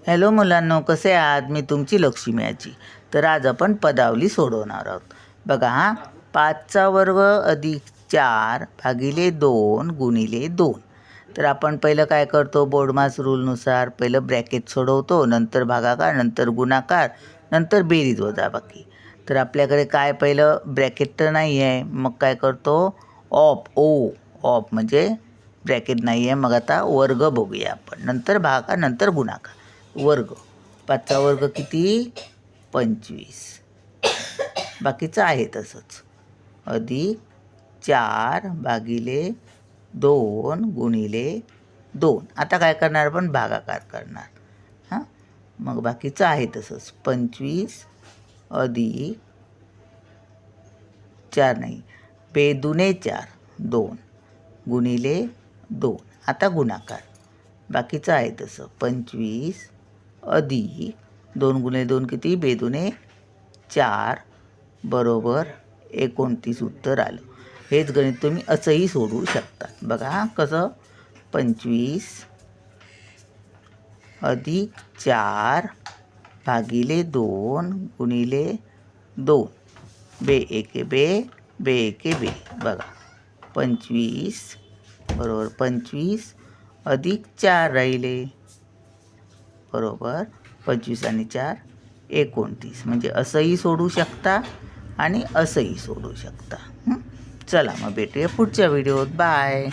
Hello मुलांनो, कसे आहात? मी तुमची लक्ष्मी आजी. तर आज आपण पदावली सोडवणार आहोत. बघा हा, 5चा वर्ग अधिक 4 भागिले 2 गुणिले 2. तर आपण पहिलं काय करतो, बोर्डमास रूलनुसार पहिलं ब्रॅकेट सोडवतो, नंतर भागाकार, नंतर गुणाकार, नंतर बेरीज वजाबाकी. तर आपल्याकडे काय पहिलं ब्रॅकेट तर नाही आहे, मग काय करतो, ऑफ म्हणजे ब्रॅकेट नाही आहे. मग आता वर्ग बघूया आपण, नंतर भागाकार, नंतर गुणाकार. वर्ग 5चा वर्ग किती? 25. बाकीचं आहे तसंच. अधिक 4 भागिले 2 गुणिले 2. आता काय करणार आपण? भागाकार करणार. हां, मग बाकीचं आहे तसंच. 25 अधिक 4 नाही, 2×4 2 गुणिले 2. आता गुणाकार. बाकीचं आहे तसं. 25 अधिक 2 गुणिले 2 किती? 2×4 बरोबर 29 उत्तर आलं. हेच गणित तुम्ही असंही सोडवू शकता. बघा कसं. 25 अधिक 4 भागिले 2 गुणिले 2. बे एके बे, बे एके बे. बघा 25 बरोबर 25 अधिक 4 राहिले बरोबर 25 आणि 4 29. म्हणजे असंही सोडू शकता आणि असंही सोडू शकता. चला मग भेटूया पुढच्या व्हिडिओत. बाय.